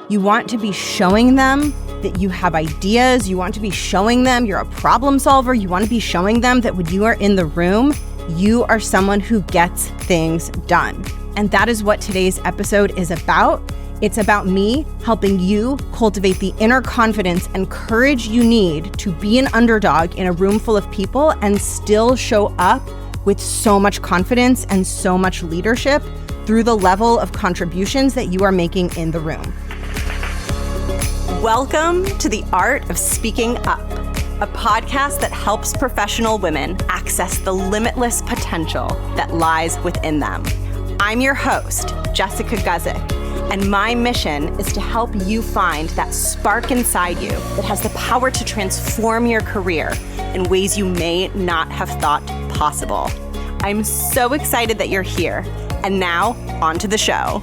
You want to be showing them that you have ideas. You want to be showing them you're a problem solver. You want to be showing them that when you are in the room, you are someone who gets things done. And that is what today's episode is about. It's about me helping you cultivate the inner confidence and courage you need to be an underdog in a room full of people and still show up with so much confidence and so much leadership through the level of contributions that you are making in the room. Welcome to The Art of Speaking Up, a podcast that helps professional women access the limitless potential that lies within them. I'm your host, Jessica Guzik, and my mission is to help you find that spark inside you that has the power to transform your career in ways you may not have thought possible. I'm so excited that you're here. And now, on to the show.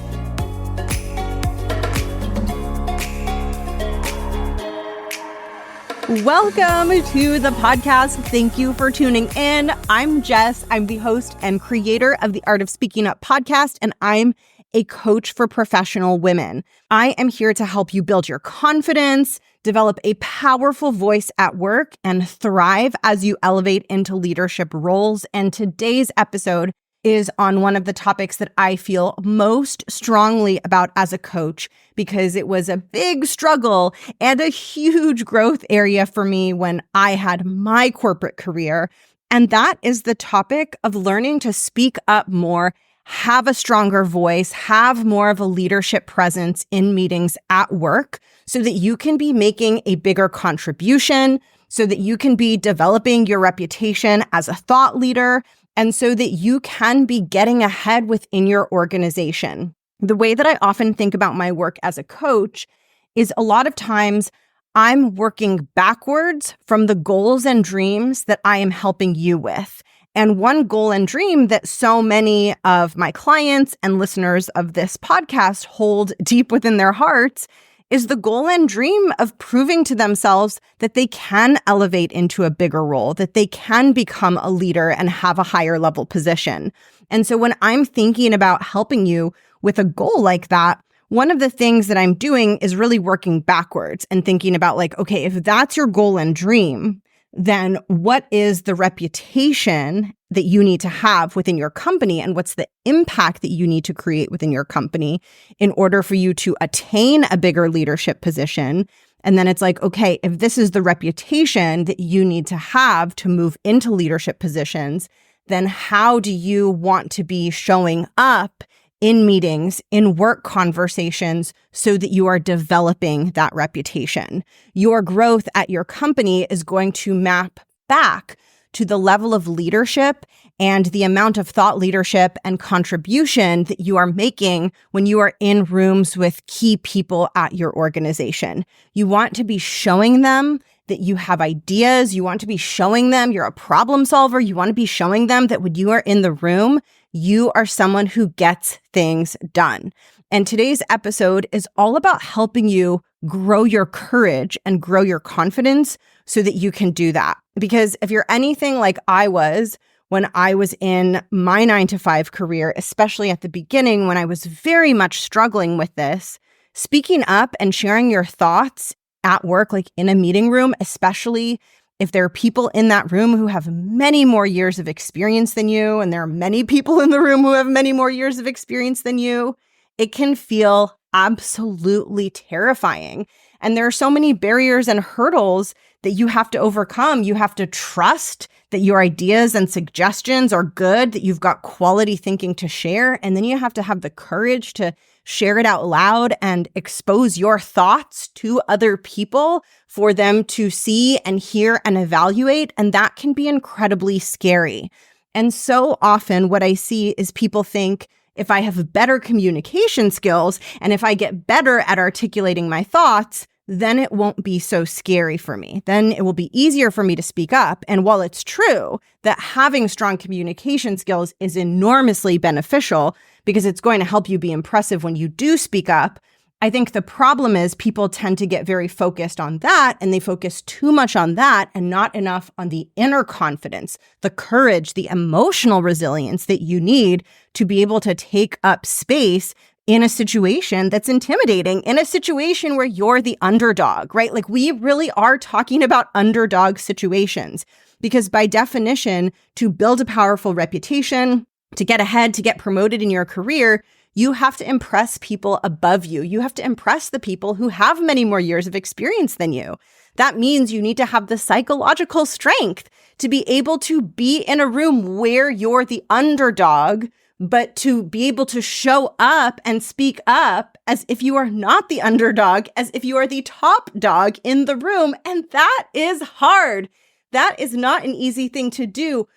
Welcome to the podcast. Thank you for tuning in. I'm Jess. I'm the host and creator of the Art of Speaking Up podcast, and I'm a coach for professional women. I am here to help you build your confidence, develop a powerful voice at work, and thrive as you elevate into leadership roles. And today's episode is on one of the topics that I feel most strongly about as a coach, because it was a big struggle and a huge growth area for me when I had my corporate career. And that is the topic of learning to speak up more, have a stronger voice, have more of a leadership presence in meetings at work so that you can be making a bigger contribution, so that you can be developing your reputation as a thought leader, and so that you can be getting ahead within your organization. The way that I often think about my work as a coach is a lot of times I'm working backwards from the goals and dreams that I am helping you with. And one goal and dream that so many of my clients and listeners of this podcast hold deep within their hearts is the goal and dream of proving to themselves that they can elevate into a bigger role, that they can become a leader and have a higher level position. And so when I'm thinking about helping you with a goal like that, one of the things that I'm doing is really working backwards and thinking about like, okay, if that's your goal and dream, then what is the reputation that you need to have within your company, and what's the impact that you need to create within your company in order for you to attain a bigger leadership position? And then it's like, okay, if this is the reputation that you need to have to move into leadership positions, then how do you want to be showing up in meetings, in work conversations, so that you are developing that reputation? Your growth at your company is going to map back to the level of leadership and the amount of thought leadership and contribution that you are making when you are in rooms with key people at your organization. You want to be showing them that you have ideas. You want to be showing them you're a problem solver. You want to be showing them that when you are in the room, you are someone who gets things done. And today's episode is all about helping you grow your courage and grow your confidence so that you can do that. Because if you're anything like I was when I was in my 9-to-5 career, especially at the beginning when I was very much struggling with this, speaking up and sharing your thoughts at work, like in a meeting room, especially if there are people in that room who have many more years of experience than you, and there are many people in the room who have many more years of experience than you, it can feel absolutely terrifying. And there are so many barriers and hurdles that you have to overcome. You have to trust that your ideas and suggestions are good, that you've got quality thinking to share. And then you have to have the courage to share it out loud and expose your thoughts to other people for them to see and hear and evaluate. And that can be incredibly scary. And so often what I see is people think, if I have better communication skills and if I get better at articulating my thoughts, then it won't be so scary for me. Then it will be easier for me to speak up. And while it's true that having strong communication skills is enormously beneficial because it's going to help you be impressive when you do speak up, I think the problem is people tend to get very focused on that, and they focus too much on that and not enough on the inner confidence, the courage, the emotional resilience that you need to be able to take up space in a situation that's intimidating, in a situation where you're the underdog, right? Like we really are talking about underdog situations because by definition, to build a powerful reputation, to get ahead, to get promoted in your career, you have to impress people above you. You have to impress the people who have many more years of experience than you. That means you need to have the psychological strength to be able to be in a room where you're the underdog, but to be able to show up and speak up as if you are not the underdog, as if you are the top dog in the room. And that is hard. That is not an easy thing to do,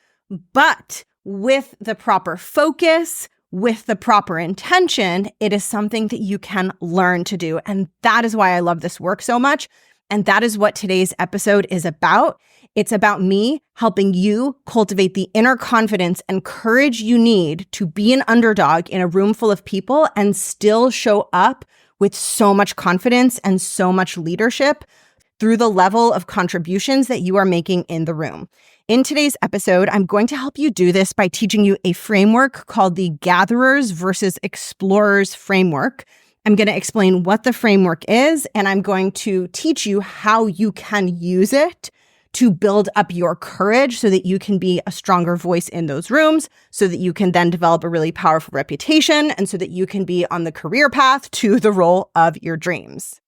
but with the proper focus, with the proper intention, it is something that you can learn to do. And that is why I love this work so much. And that is what today's episode is about. It's about me helping you cultivate the inner confidence and courage you need to be an underdog in a room full of people and still show up with so much confidence and so much leadership through the level of contributions that you are making in the room. In today's episode, I'm going to help you do this by teaching you a framework called the Gatherers versus Explorers framework. I'm going to explain what the framework is, and I'm going to teach you how you can use it to build up your courage so that you can be a stronger voice in those rooms, so that you can then develop a really powerful reputation, and so that you can be on the career path to the role of your dreams.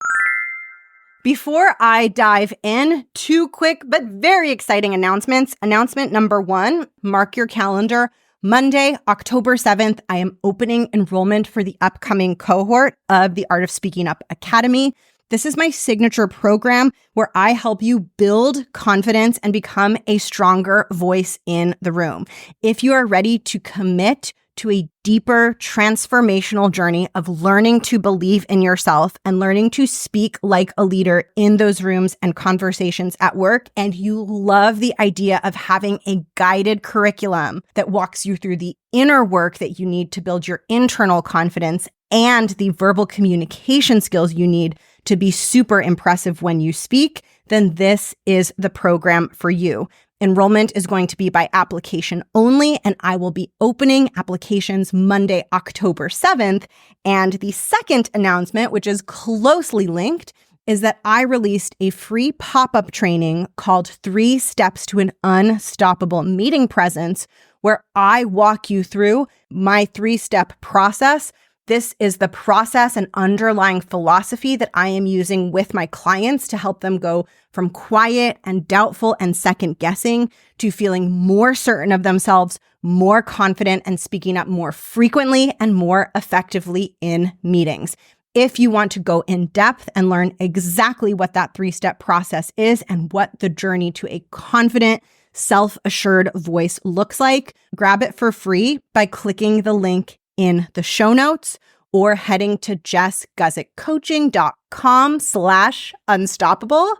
Before I dive in, two quick but very exciting announcements. Announcement number one, mark your calendar. Monday, October 7th, I am opening enrollment for the upcoming cohort of the Art of Speaking Up Academy. This is my signature program where I help you build confidence and become a stronger voice in the room. If you are ready to commit to a deeper transformational journey of learning to believe in yourself and learning to speak like a leader in those rooms and conversations at work, and you love the idea of having a guided curriculum that walks you through the inner work that you need to build your internal confidence and the verbal communication skills you need to be super impressive when you speak, then this is the program for you. Enrollment is going to be by application only, and I will be opening applications Monday, October 7th. And the second announcement, which is closely linked, is that I released a free pop-up training called 3 Steps to an Unstoppable Meeting Presence, where I walk you through my 3-step process. This is the process and underlying philosophy that I am using with my clients to help them go from quiet and doubtful and second guessing to feeling more certain of themselves, more confident, and speaking up more frequently and more effectively in meetings. If you want to go in depth and learn exactly what that 3-step process is and what the journey to a confident, self-assured voice looks like, grab it for free by clicking the link in the show notes or heading to jessguzikcoaching.com/unstoppable.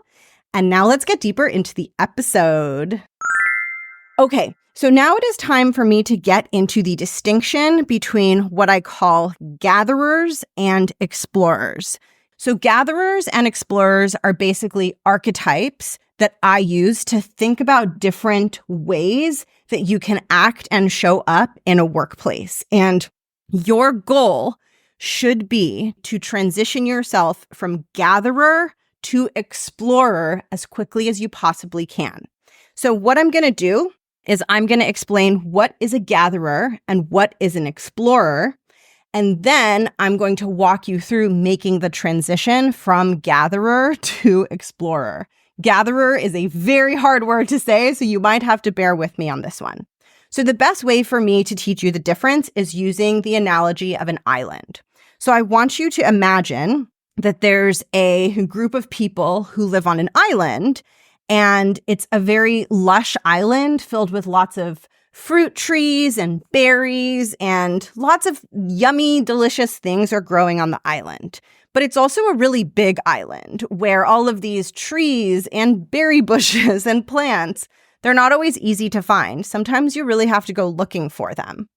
And now let's get deeper into the episode. Okay, so now it is time for me to get into the distinction between what I call gatherers and explorers. So gatherers and explorers are basically archetypes that I use to think about different ways that you can act and show up in a workplace. And your goal should be to transition yourself from gatherer to explorer as quickly as you possibly can. So what I'm going to do is I'm going to explain what is a gatherer and what is an explorer. And then I'm going to walk you through making the transition from gatherer to explorer. Gatherer is a very hard word to say, so you might have to bear with me on this one. So the best way for me to teach you the difference is using the analogy of an island. So I want you to imagine that there's a group of people who live on an island, and it's a very lush island filled with lots of fruit trees and berries, and lots of yummy, delicious things are growing on the island. But it's also a really big island where all of these trees and berry bushes and plants, they're not always easy to find. Sometimes you really have to go looking for them.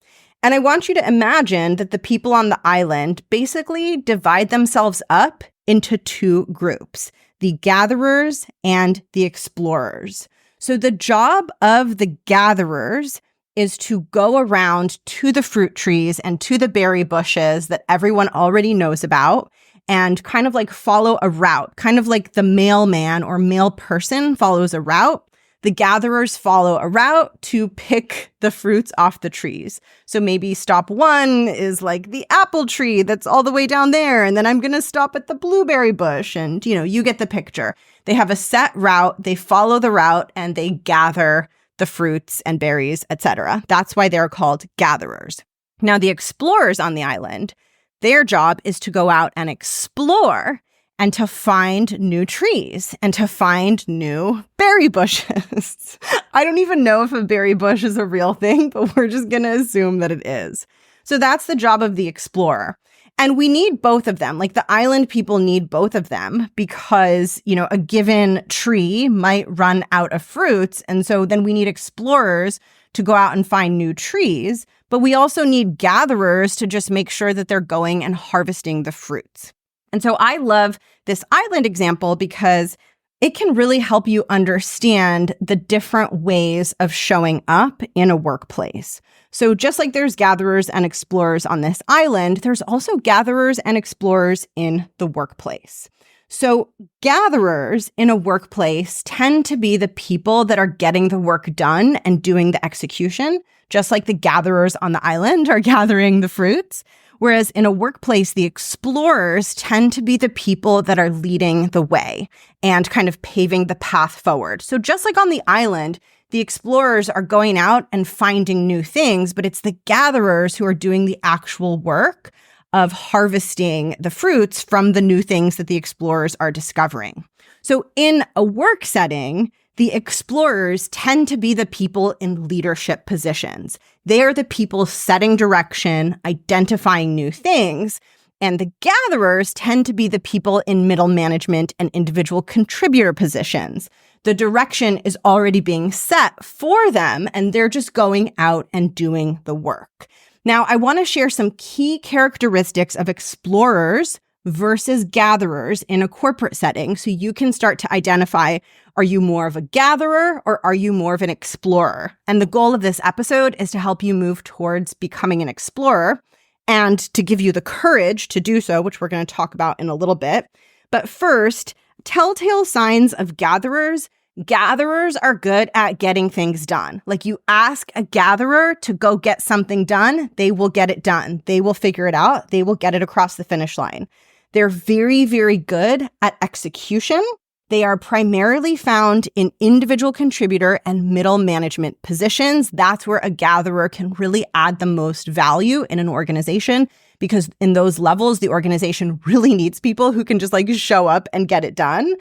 And I want you to imagine that the people on the island basically divide themselves up into 2 groups, the gatherers and the explorers. So the job of the gatherers is to go around to the fruit trees and to the berry bushes that everyone already knows about and kind of like follow a route, kind of like the mailman or mail person follows a route. The gatherers follow a route to pick the fruits off the trees. So maybe stop one is like the apple tree that's all the way down there. And then I'm going to stop at the blueberry bush. And, you get the picture. They have a set route. They follow the route and they gather the fruits and berries, etc. That's why they're called gatherers. Now, the explorers on the island, their job is to go out and explore and to find new trees and to find new berry bushes. I don't even know if a berry bush is a real thing, but we're just going to assume that it is. So that's the job of the explorer. And we need both of them. Like the island people need both of them because, a given tree might run out of fruits. And so then we need explorers to go out and find new trees. But we also need gatherers to just make sure that they're going and harvesting the fruits. And so I love this island example because it can really help you understand the different ways of showing up in a workplace. So just like there's gatherers and explorers on this island, there's also gatherers and explorers in the workplace. So gatherers in a workplace tend to be the people that are getting the work done and doing the execution, just like the gatherers on the island are gathering the fruits. Whereas in a workplace, the explorers tend to be the people that are leading the way and kind of paving the path forward. So just like on the island, the explorers are going out and finding new things, but it's the gatherers who are doing the actual work of harvesting the fruits from the new things that the explorers are discovering. So in a work setting, the explorers tend to be the people in leadership positions. They are the people setting direction, identifying new things, and the gatherers tend to be the people in middle management and individual contributor positions. The direction is already being set for them, and they're just going out and doing the work. Now, I want to share some key characteristics of explorers versus gatherers in a corporate setting so you can start to identify, are you more of a gatherer or are you more of an explorer? And the goal of this episode is to help you move towards becoming an explorer and to give you the courage to do so, which we're going to talk about in a little bit. But first, telltale signs of gatherers. Gatherers are good at getting things done. Like you ask a gatherer to go get something done, they will get it done. They will figure it out. They will get it across the finish line. They're very, very good at execution. They are primarily found in individual contributor and middle management positions. That's where a gatherer can really add the most value in an organization because in those levels, the organization really needs people who can just show up and get it done.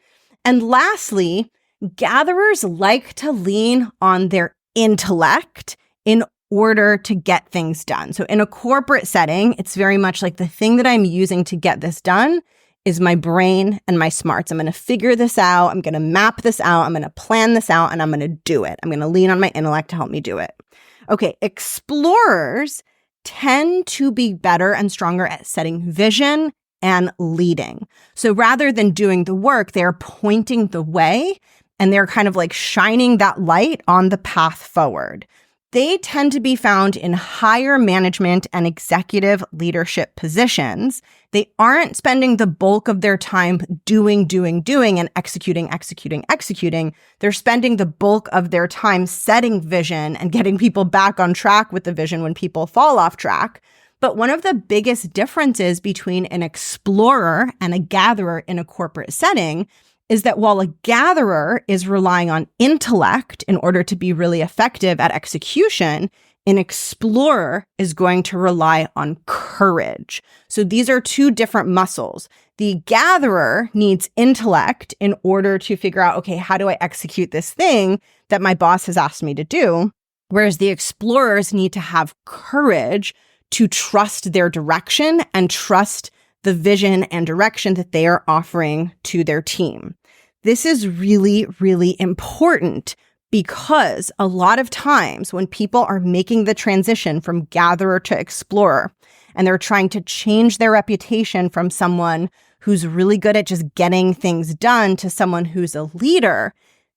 And lastly, gatherers like to lean on their intellect in order to get things done. So in a corporate setting, it's very much like the thing that I'm using to get this done is my brain and my smarts. I'm going to figure this out. I'm going to map this out. I'm going to plan this out and I'm going to do it. I'm going to lean on my intellect to help me do it. Okay, explorers tend to be better and stronger at setting vision and leading. So rather than doing the work, they're pointing the way and they're kind of shining that light on the path forward. They tend to be found in higher management and executive leadership positions. They aren't spending the bulk of their time doing, and executing. They're spending the bulk of their time setting vision and getting people back on track with the vision when people fall off track. But one of the biggest differences between an explorer and a gatherer in a corporate setting is that while a gatherer is relying on intellect in order to be really effective at execution, an explorer is going to rely on courage. So these are two different muscles. The gatherer needs intellect in order to figure out, okay, how do I execute this thing that my boss has asked me to do? Whereas the explorers need to have courage to trust their direction and trust the vision and direction that they are offering to their team. This is really, really important because a lot of times when people are making the transition from gatherer to explorer and they're trying to change their reputation from someone who's really good at just getting things done to someone who's a leader,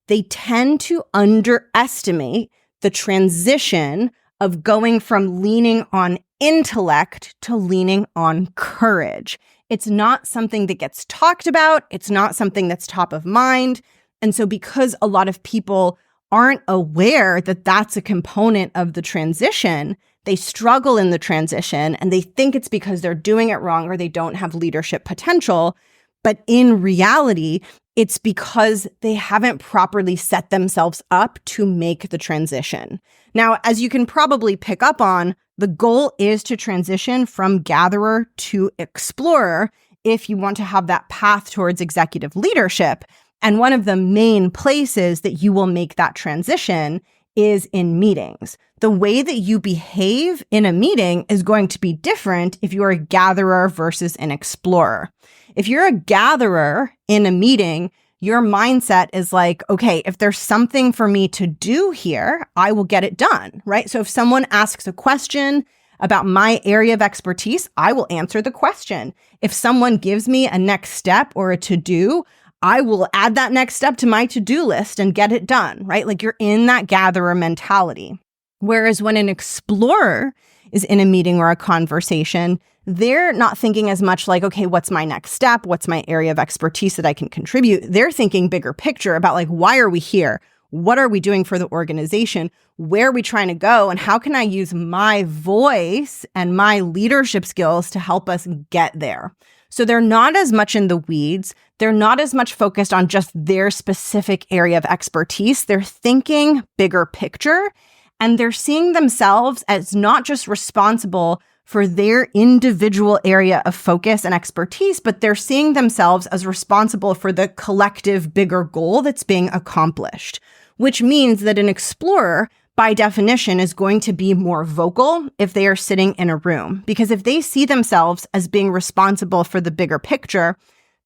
they tend to underestimate the transition of going from leaning on intellect to leaning on courage. It's not something that gets talked about. It's not something that's top of mind. And so because a lot of people aren't aware that that's a component of the transition, they struggle in the transition and they think it's because they're doing it wrong or they don't have leadership potential. But in reality, it's because they haven't properly set themselves up to make the transition. Now, as you can probably pick up on, the goal is to transition from gatherer to explorer if you want to have that path towards executive leadership. And one of the main places that you will make that transition is in meetings. The way that you behave in a meeting is going to be different if you're a gatherer versus an explorer. If you're a gatherer in a meeting, your mindset is like, okay, if there's something for me to do here, I will get it done, right? So if someone asks a question about my area of expertise, I will answer the question. If someone gives me a next step or a to-do, I will add that next step to my to-do list and get it done, right? Like you're in that gatherer mentality. Whereas when an explorer is in a meeting or a conversation, they're not thinking as much like, okay, what's my next step? What's my area of expertise that I can contribute? They're thinking bigger picture about like, why are we here? What are we doing for the organization? Where are we trying to go? And how can I use my voice and my leadership skills to help us get there? So they're not as much in the weeds. They're not as much focused on just their specific area of expertise. They're thinking bigger picture, and they're seeing themselves as not just responsible for their individual area of focus and expertise, but they're seeing themselves as responsible for the collective bigger goal that's being accomplished, which means that an explorer, by definition, is going to be more vocal if they are sitting in a room. Because if they see themselves as being responsible for the bigger picture,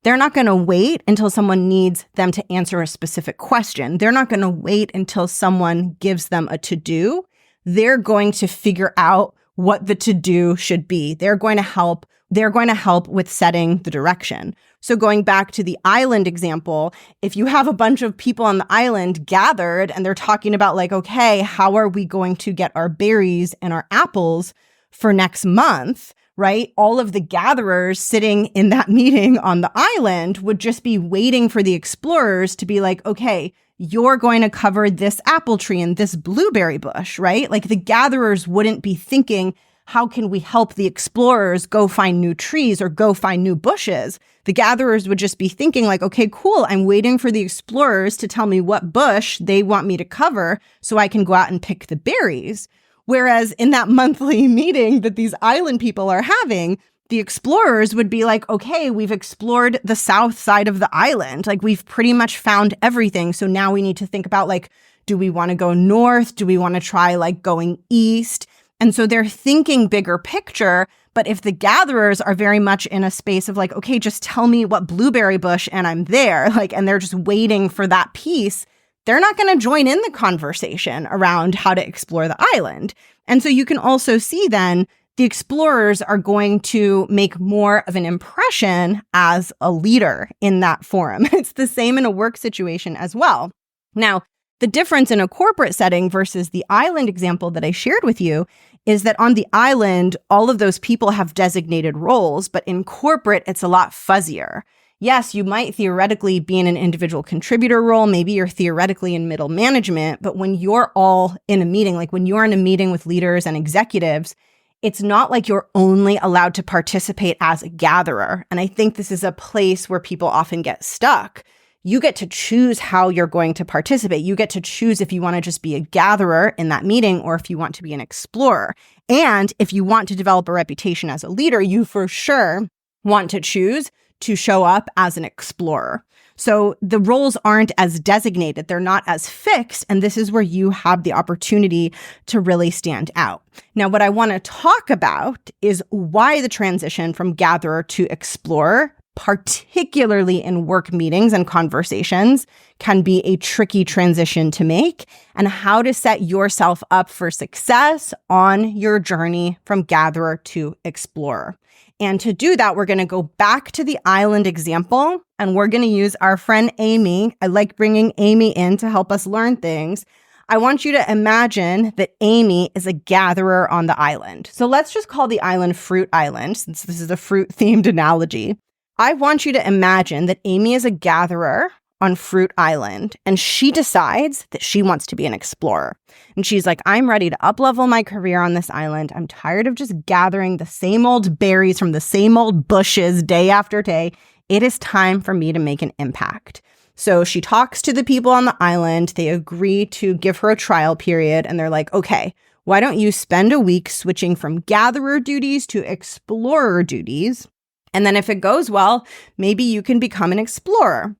they're not going to wait until someone needs them to answer a specific question. They're not going to wait until someone gives them a to-do. They're going to figure out what the to-do should be. They're going to help with setting the direction. So going back to the island example, if you have a bunch of people on the island gathered and they're talking about like, okay, how are we going to get our berries and our apples for next month, right? All of the gatherers sitting in that meeting on the island would just be waiting for the explorers to be like, okay, you're going to cover this apple tree and this blueberry bush, right? Like the gatherers wouldn't be thinking, how can we help the explorers go find new trees or go find new bushes? The gatherers would just be thinking like, okay, cool. I'm waiting for the explorers to tell me what bush they want me to cover so I can go out and pick the berries. Whereas in that monthly meeting that these island people are having, the explorers would be like, okay, we've explored the south side of the island. Like we've pretty much found everything. So now we need to think about like, do we want to go north? Do we want to try like going east? And so they're thinking bigger picture. But if the gatherers are very much in a space of like, okay, just tell me what blueberry bush and I'm there, like, and they're just waiting for that piece, they're not going to join in the conversation around how to explore the island. And so you can also see then the explorers are going to make more of an impression as a leader in that forum. It's the same in a work situation as well. Now, the difference in a corporate setting versus the island example that I shared with you is that on the island, all of those people have designated roles, but in corporate, it's a lot fuzzier. Yes, you might theoretically be in an individual contributor role. Maybe you're theoretically in middle management, but when you're all in a meeting, like when you're in a meeting with leaders and executives, it's not like you're only allowed to participate as a gatherer. And I think this is a place where people often get stuck. You get to choose how you're going to participate. You get to choose if you want to just be a gatherer in that meeting or if you want to be an explorer. And if you want to develop a reputation as a leader, you for sure want to choose to show up as an explorer. So the roles aren't as designated. They're not as fixed. And this is where you have the opportunity to really stand out. Now, what I want to talk about is why the transition from gatherer to explorer, particularly in work meetings and conversations, can be a tricky transition to make, and how to set yourself up for success on your journey from gatherer to explorer. And to do that, we're going to go back to the island example, and we're going to use our friend Amy. I like bringing Amy in to help us learn things. I want you to imagine that Amy is a gatherer on the island. So let's just call the island Fruit Island, since this is a fruit-themed analogy. I want you to imagine that Amy is a gatherer on Fruit Island, and she decides that she wants to be an explorer. And she's like, I'm ready to up-level my career on this island. I'm tired of just gathering the same old berries from the same old bushes day after day. It is time for me to make an impact. So she talks to the people on the island. They agree to give her a trial period, and they're like, okay, why don't you spend a week switching from gatherer duties to explorer duties? And then if it goes well, maybe you can become an explorer.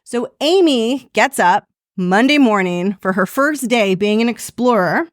So Amy gets up Monday morning for her first day being an explorer,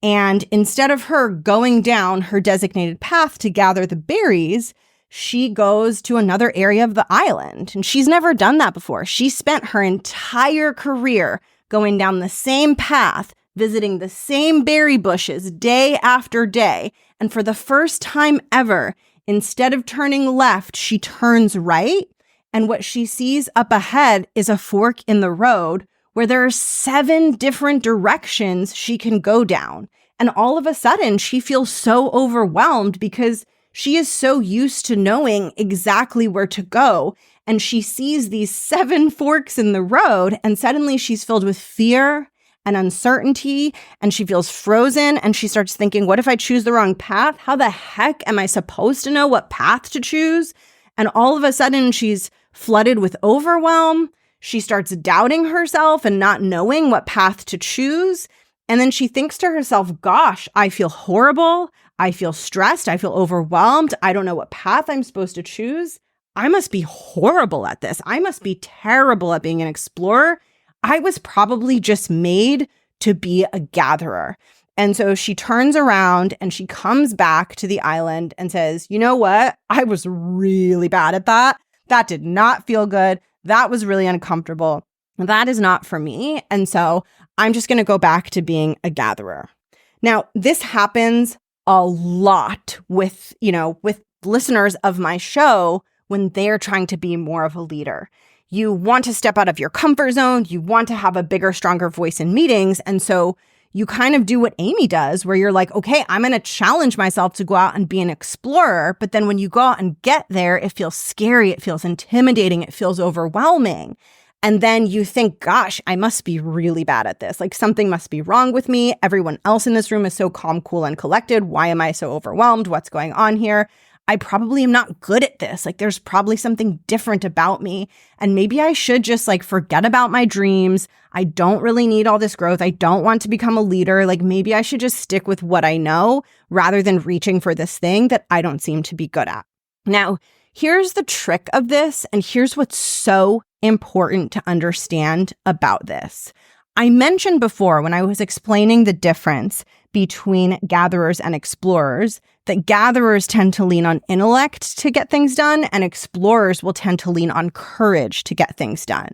and instead of her going down her designated path to gather the berries, she goes to another area of the island. And she's never done that before. She spent her entire career going down the same path, visiting the same berry bushes day after day. And for the first time ever, instead of turning left, she turns right. And what she sees up ahead is a fork in the road where there are 7 different directions she can go down. And all of a sudden, she feels so overwhelmed because she is so used to knowing exactly where to go. And she sees these 7 forks in the road, and suddenly she's filled with fear and uncertainty, and she feels frozen, and she starts thinking, what if I choose the wrong path? How the heck am I supposed to know what path to choose? And all of a sudden, she's flooded with overwhelm. She starts doubting herself and not knowing what path to choose. And then she thinks to herself, gosh, I feel horrible. I feel stressed. I feel overwhelmed. I don't know what path I'm supposed to choose. I must be horrible at this. I must be terrible at being an explorer. I was probably just made to be a gatherer. And so she turns around and she comes back to the island and says, you know what? I was really bad at that. That did not feel good. That was really uncomfortable. That is not for me. And so I'm just going to go back to being a gatherer. Now, this happens a lot with listeners of my show when they're trying to be more of a leader. You want to step out of your comfort zone. You want to have a bigger, stronger voice in meetings. And so you kind of do what Amy does, where you're like, okay, I'm going to challenge myself to go out and be an explorer. But then when you go out and get there, it feels scary. It feels intimidating. It feels overwhelming. And then you think, gosh, I must be really bad at this. Like something must be wrong with me. Everyone else in this room is so calm, cool, and collected. Why am I so overwhelmed? What's going on here? I probably am not good at this. Like there's probably something different about me. And maybe I should just forget about my dreams. I don't really need all this growth. I don't want to become a leader. Like maybe I should just stick with what I know rather than reaching for this thing that I don't seem to be good at. Now, here's the trick of this. And here's what's so important to understand about this. I mentioned before when I was explaining the difference between gatherers and explorers that gatherers tend to lean on intellect to get things done, and explorers will tend to lean on courage to get things done.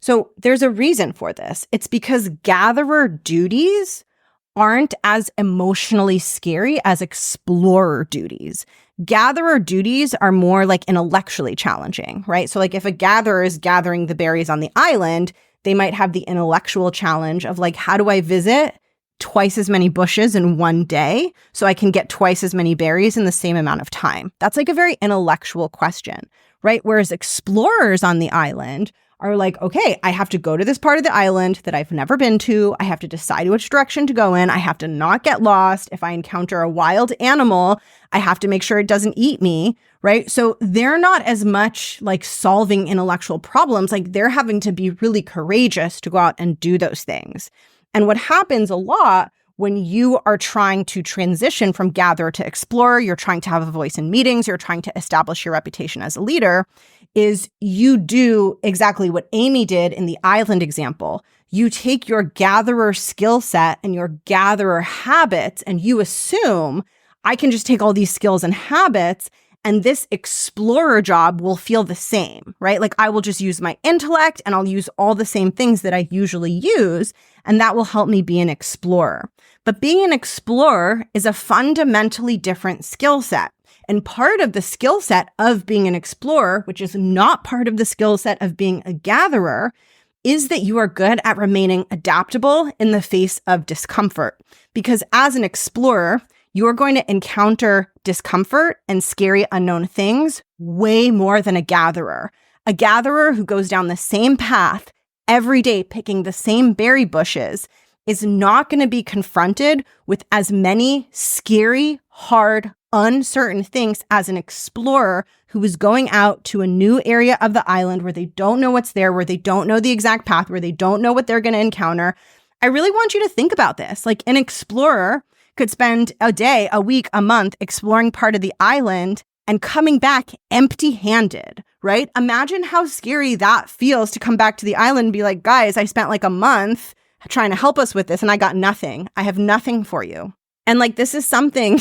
So there's a reason for this. It's because gatherer duties aren't as emotionally scary as explorer duties. Gatherer duties are more intellectually challenging, right? So if a gatherer is gathering the berries on the island, they might have the intellectual challenge of how do I visit twice as many bushes in one day so I can get twice as many berries in the same amount of time? That's a very intellectual question, right? Whereas explorers on the island are okay, I have to go to this part of the island that I've never been to. I have to decide which direction to go in. I have to not get lost. If I encounter a wild animal, I have to make sure it doesn't eat me, right? So they're not as much solving intellectual problems. They're having to be really courageous to go out and do those things. And what happens a lot when you are trying to transition from gatherer to explorer, you're trying to have a voice in meetings, you're trying to establish your reputation as a leader, is you do exactly what Amy did in the island example. You take your gatherer skill set and your gatherer habits, and you assume, I can just take all these skills and habits, and this explorer job will feel the same, right? I will just use my intellect and I'll use all the same things that I usually use, and that will help me be an explorer. But being an explorer is a fundamentally different skill set. And part of the skill set of being an explorer, which is not part of the skill set of being a gatherer, is that you are good at remaining adaptable in the face of discomfort. Because as an explorer, you're going to encounter discomfort and scary unknown things way more than a gatherer. A gatherer who goes down the same path every day picking the same berry bushes is not going to be confronted with as many scary, hard, uncertain things as an explorer who is going out to a new area of the island where they don't know what's there, where they don't know the exact path, where they don't know what they're going to encounter. I really want you to think about this. Like, an explorer could spend a day, a week, a month exploring part of the island and coming back empty-handed, right? Imagine how scary that feels to come back to the island and be like, guys, I spent like a month trying to help us with this and I got nothing. I have nothing for you. And like, this is something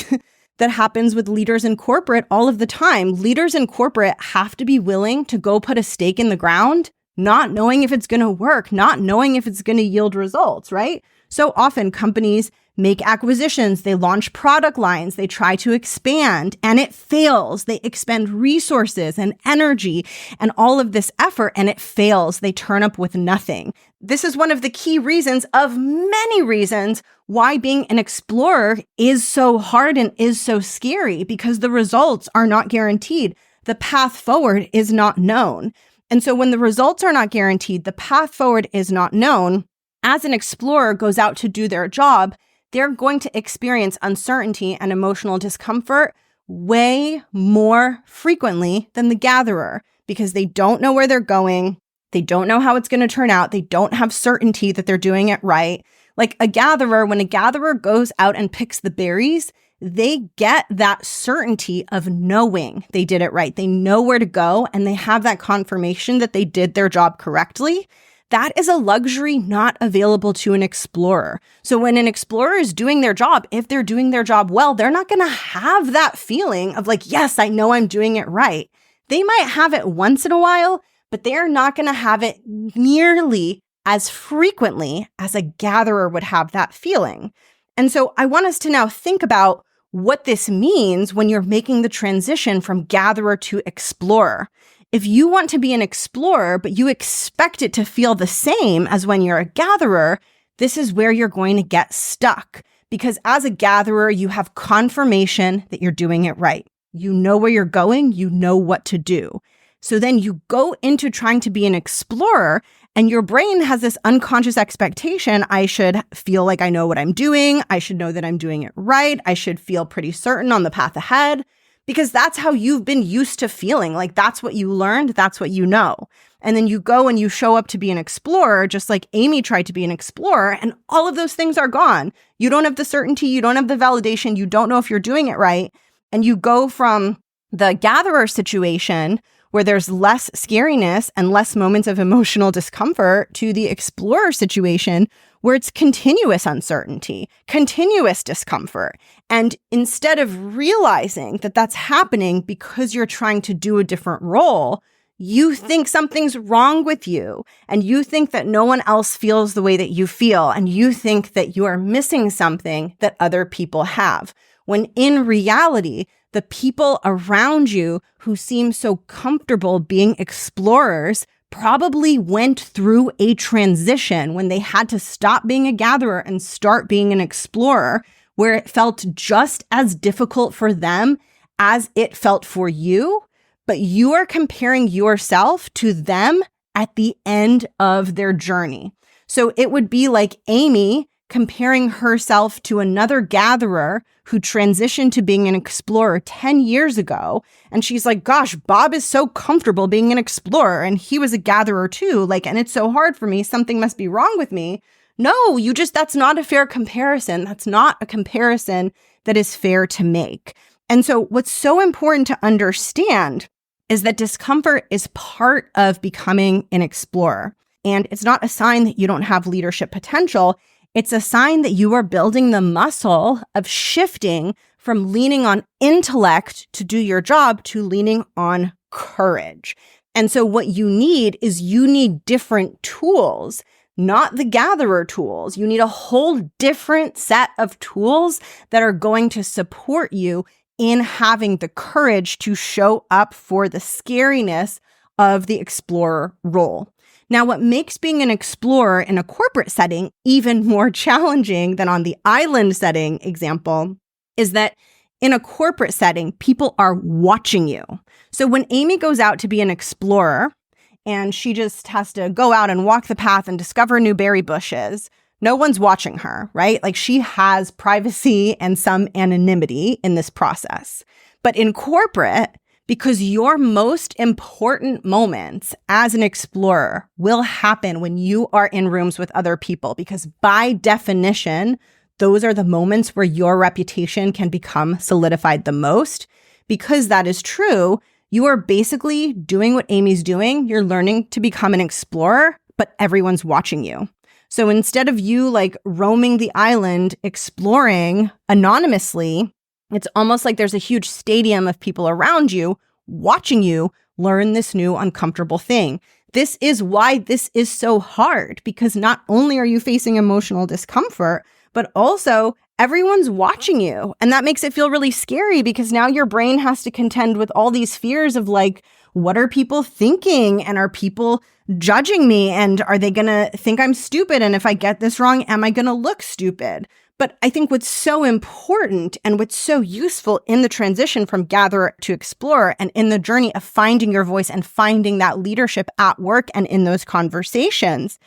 that happens with leaders in corporate all of the time. Leaders in corporate have to be willing to go put a stake in the ground, not knowing if it's going to work, not knowing if it's going to yield results, right? So often companies make acquisitions, they launch product lines, they try to expand, and it fails. They expend resources and energy and all of this effort, and it fails. They turn up with nothing. This is one of the key reasons of many reasons why being an explorer is so hard and is so scary, because the results are not guaranteed. The path forward is not known. And so when the results are not guaranteed, the path forward is not known, as an explorer goes out to do their job, they're going to experience uncertainty and emotional discomfort way more frequently than the gatherer, because they don't know where they're going. They don't know how it's going to turn out. They don't have certainty that they're doing it right. Like a gatherer, when a gatherer goes out and picks the berries, they get that certainty of knowing they did it right. They know where to go, and they have that confirmation that they did their job correctly. That is a luxury not available to an explorer. So when an explorer is doing their job, if they're doing their job well, they're not going to have that feeling of like, yes, I know I'm doing it right. They might have it once in a while, but they're not going to have it nearly as frequently as a gatherer would have that feeling. And so I want us to now think about what this means when you're making the transition from gatherer to explorer. If you want to be an explorer, but you expect it to feel the same as when you're a gatherer, this is where you're going to get stuck. Because as a gatherer, you have confirmation that you're doing it right. You know where you're going, you know what to do. So then you go into trying to be an explorer, and your brain has this unconscious expectation. I should feel like I know what I'm doing. I should know that I'm doing it right. I should feel pretty certain on the path ahead. Because that's how you've been used to feeling. Like, that's what you learned, that's what you know. And then you go and you show up to be an explorer, just like Amy tried to be an explorer, and all of those things are gone. You don't have the certainty, you don't have the validation, you don't know if you're doing it right. And you go from the gatherer situation where there's less scariness and less moments of emotional discomfort to the explorer situation where it's continuous uncertainty, continuous discomfort. And instead of realizing that that's happening because you're trying to do a different role, you think something's wrong with you, and you think that no one else feels the way that you feel, and you think that you are missing something that other people have. When in reality, the people around you who seem so comfortable being explorers probably went through a transition when they had to stop being a gatherer and start being an explorer, where it felt just as difficult for them as it felt for you, but you are comparing yourself to them at the end of their journey. So it would be like Amy comparing herself to another gatherer who transitioned to being an explorer 10 years ago. And she's like, gosh, Bob is so comfortable being an explorer, and he was a gatherer too. Like, and it's so hard for me. Something must be wrong with me. No, that's not a fair comparison. That's not a comparison that is fair to make. And so what's so important to understand is that discomfort is part of becoming an explorer. And it's not a sign that you don't have leadership potential. It's a sign that you are building the muscle of shifting from leaning on intellect to do your job to leaning on courage. And so what you need different tools, not the gatherer tools. You need a whole different set of tools that are going to support you in having the courage to show up for the scariness of the explorer role. Now, what makes being an explorer in a corporate setting even more challenging than on the island setting example is that in a corporate setting, people are watching you. So when Amy goes out to be an explorer and she just has to go out and walk the path and discover new berry bushes, no one's watching her, right? Like she has privacy and some anonymity in this process. But in corporate, because your most important moments as an explorer will happen when you are in rooms with other people, because by definition, those are the moments where your reputation can become solidified the most. Because that is true, you are basically doing what Amy's doing. You're learning to become an explorer, but everyone's watching you. So instead of you like roaming the island, exploring anonymously, it's almost like there's a huge stadium of people around you watching you learn this new uncomfortable thing. This is why this is so hard, because not only are you facing emotional discomfort, but also everyone's watching you. And that makes it feel really scary because now your brain has to contend with all these fears of like, what are people thinking? And are people judging me? And are they going to think I'm stupid? And if I get this wrong, am I going to look stupid? But I think what's so important and what's so useful in the transition from gatherer to explorer and in the journey of finding your voice and finding that leadership at work and in those conversations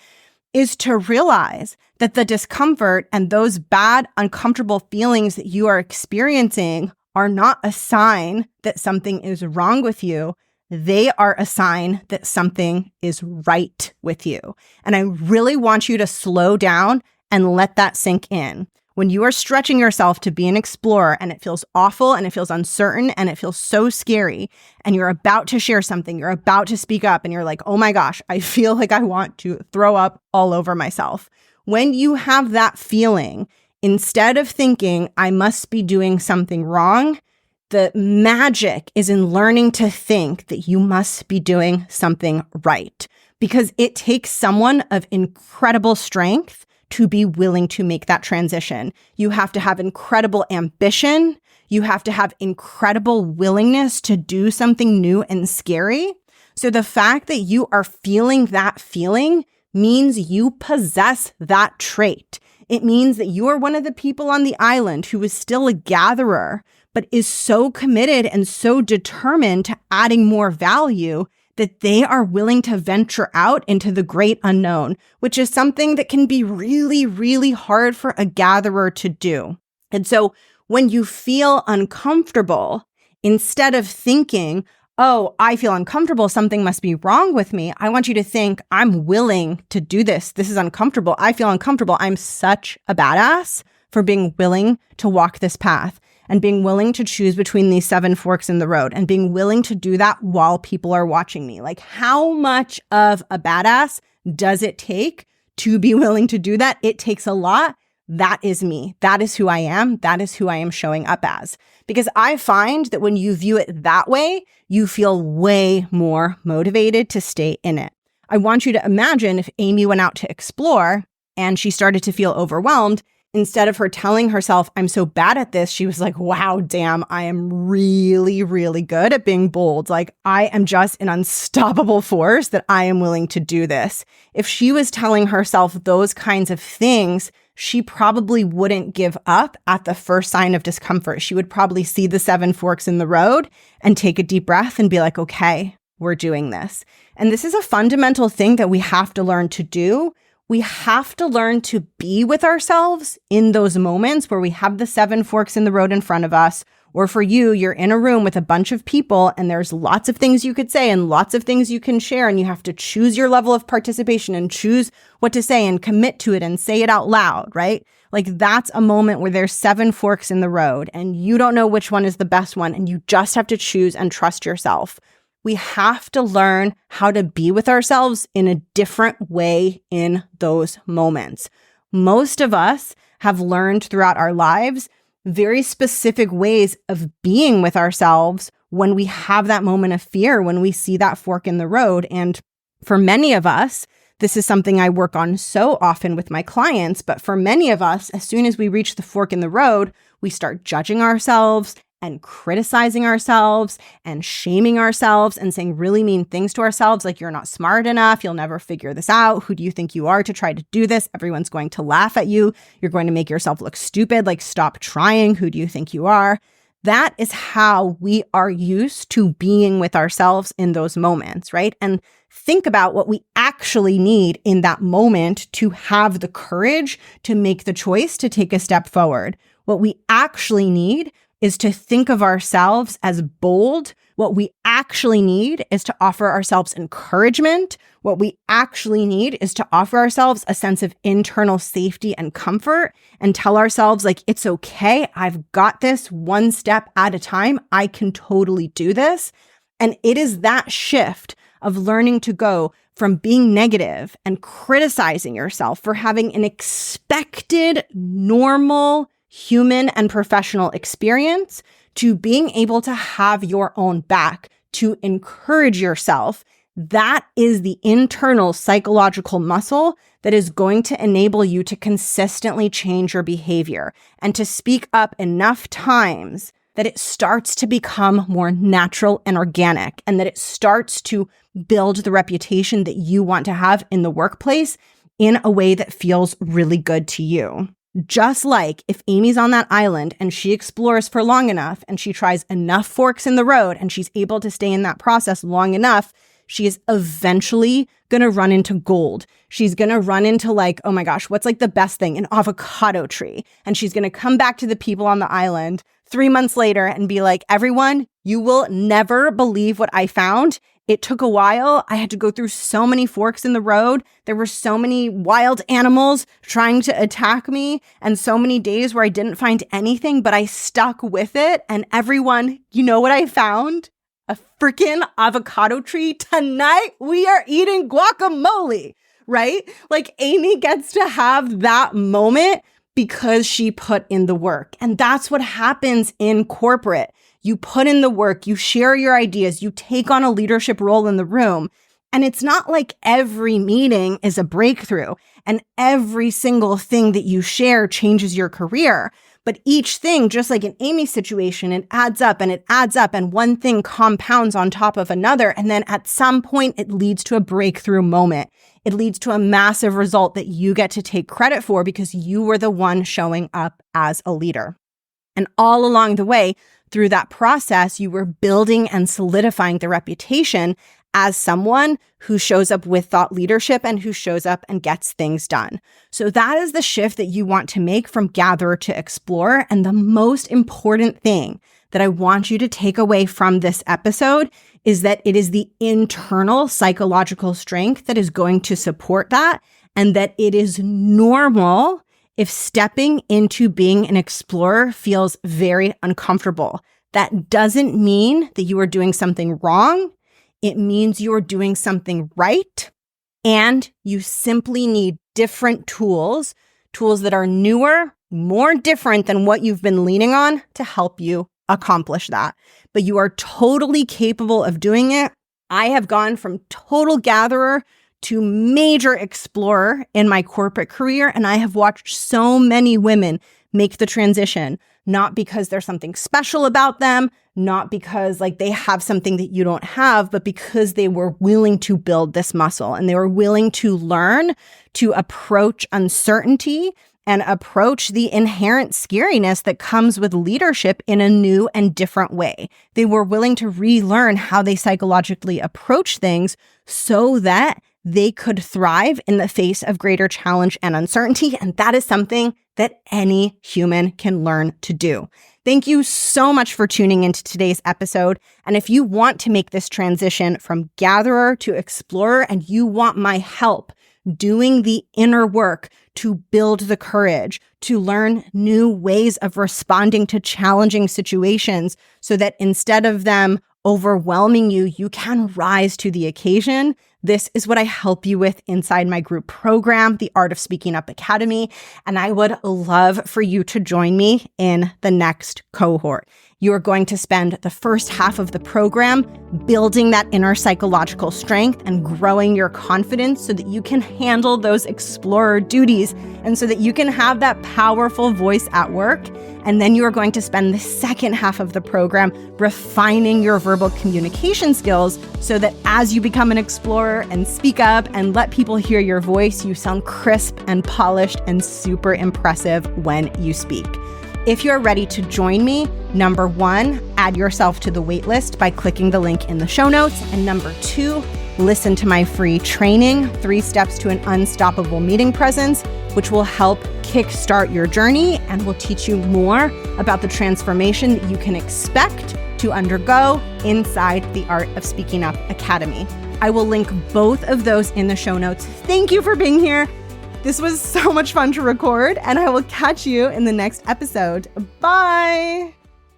is to realize that the discomfort and those bad, uncomfortable feelings that you are experiencing are not a sign that something is wrong with you. They are a sign that something is right with you. And I really want you to slow down and let that sink in. When you are stretching yourself to be an explorer and it feels awful and it feels uncertain and it feels so scary and you're about to share something, you're about to speak up and you're like, oh my gosh, I feel like I want to throw up all over myself. When you have that feeling, instead of thinking I must be doing something wrong, the magic is in learning to think that you must be doing something right, because it takes someone of incredible strength to be willing to make that transition. You have to have incredible ambition. You have to have incredible willingness to do something new and scary. So the fact that you are feeling that feeling means you possess that trait. It means that you are one of the people on the island who is still a gatherer, but is so committed and so determined to adding more value that they are willing to venture out into the great unknown, which is something that can be really, really hard for a gatherer to do. And so when you feel uncomfortable, instead of thinking, oh, I feel uncomfortable, something must be wrong with me, I want you to think, I'm willing to do this. This is uncomfortable. I feel uncomfortable. I'm such a badass for being willing to walk this path and being willing to choose between these 7 forks in the road and being willing to do that while people are watching me. Like, how much of a badass does it take to be willing to do that? It takes a lot. That is me. That is who I am. That is who I am showing up as. Because I find that when you view it that way, you feel way more motivated to stay in it. I want you to imagine if Amy went out to explore and she started to feel overwhelmed. Instead of her telling herself, I'm so bad at this, she was like, wow, damn, I am really, really good at being bold. Like, I am just an unstoppable force that I am willing to do this. If she was telling herself those kinds of things, she probably wouldn't give up at the first sign of discomfort. She would probably see the 7 forks in the road and take a deep breath and be like, okay, we're doing this. And this is a fundamental thing that we have to learn to do. We have to learn to be with ourselves in those moments where we have the 7 forks in the road in front of us. Or for you, you're in a room with a bunch of people and there's lots of things you could say and lots of things you can share. And you have to choose your level of participation and choose what to say and commit to it and say it out loud, right? Like, that's a moment where there's 7 forks in the road and you don't know which one is the best one. And you just have to choose and trust yourself. We have to learn how to be with ourselves in a different way in those moments. Most of us have learned throughout our lives very specific ways of being with ourselves when we have that moment of fear, when we see that fork in the road. And for many of us, this is something I work on so often with my clients, but for many of us, as soon as we reach the fork in the road, we start judging ourselves and criticizing ourselves and shaming ourselves and saying really mean things to ourselves, like you're not smart enough, you'll never figure this out, who do you think you are to try to do this? Everyone's going to laugh at you. You're going to make yourself look stupid, like stop trying, who do you think you are? That is how we are used to being with ourselves in those moments, right? And think about what we actually need in that moment to have the courage to make the choice to take a step forward. What we actually need is to think of ourselves as bold. What we actually need is to offer ourselves encouragement. What we actually need is to offer ourselves a sense of internal safety and comfort and tell ourselves, like, it's okay. I've got this one step at a time. I can totally do this. And it is that shift of learning to go from being negative and criticizing yourself for having an expected, normal, human and professional experience to being able to have your own back, to encourage yourself. That is the internal psychological muscle that is going to enable you to consistently change your behavior and to speak up enough times that it starts to become more natural and organic, and that it starts to build the reputation that you want to have in the workplace in a way that feels really good to you. Just like if Amy's on that island and she explores for long enough and she tries enough forks in the road and she's able to stay in that process long enough, she is eventually going to run into gold. She's going to run into like, oh my gosh, what's like the best thing? An avocado tree. And she's going to come back to the people on the island 3 months later and be like, everyone, you will never believe what I found. It took a while. I had to go through so many forks in the road. There were so many wild animals trying to attack me and so many days where I didn't find anything, but I stuck with it. And everyone, you know what I found? A freaking avocado tree. Tonight, we are eating guacamole, right? Like Amy gets to have that moment because she put in the work. And that's what happens in corporate. You put in the work, you share your ideas, you take on a leadership role in the room. And it's not like every meeting is a breakthrough and every single thing that you share changes your career. But each thing, just like in Amy's situation, it adds up and it adds up and one thing compounds on top of another. And then at some point, it leads to a breakthrough moment. It leads to a massive result that you get to take credit for because you were the one showing up as a leader. And all along the way, through that process, you were building and solidifying the reputation as someone who shows up with thought leadership and who shows up and gets things done. So that is the shift that you want to make from gatherer to explorer. And the most important thing that I want you to take away from this episode is that it is the internal psychological strength that is going to support that, and that it is normal if stepping into being an explorer feels very uncomfortable. That doesn't mean that you are doing something wrong. It means you are doing something right, and you simply need different tools that are newer, more different than what you've been leaning on to help you accomplish that. But you are totally capable of doing it. I have gone from total gatherer to major explorer in my corporate career, and I have watched so many women make the transition, not because there's something special about them, not because like they have something that you don't have, but because they were willing to build this muscle and they were willing to learn to approach uncertainty and approach the inherent scariness that comes with leadership in a new and different way. They were willing to relearn how they psychologically approach things so that they could thrive in the face of greater challenge and uncertainty. And that is something that any human can learn to do. Thank you so much for tuning into today's episode. And if you want to make this transition from gatherer to explorer and you want my help doing the inner work to build the courage, to learn new ways of responding to challenging situations so that instead of them overwhelming you, you can rise to the occasion, This is what I help you with inside my group program, the Art of Speaking Up Academy, and I would love for you to join me in the next cohort. You are going to spend the first half of the program building that inner psychological strength and growing your confidence so that you can handle those explorer duties and so that you can have that powerful voice at work. And then you are going to spend the second half of the program refining your verbal communication skills so that as you become an explorer and speak up and let people hear your voice, you sound crisp and polished and super impressive when you speak. If you're ready to join me, number 1, add yourself to the waitlist by clicking the link in the show notes. And number 2, listen to my free training, 3 Steps to an Unstoppable Meeting Presence, which will help kickstart your journey and will teach you more about the transformation that you can expect to undergo inside the Art of Speaking Up Academy. I will link both of those in the show notes. Thank you for being here. This was so much fun to record, and I will catch you in the next episode. Bye.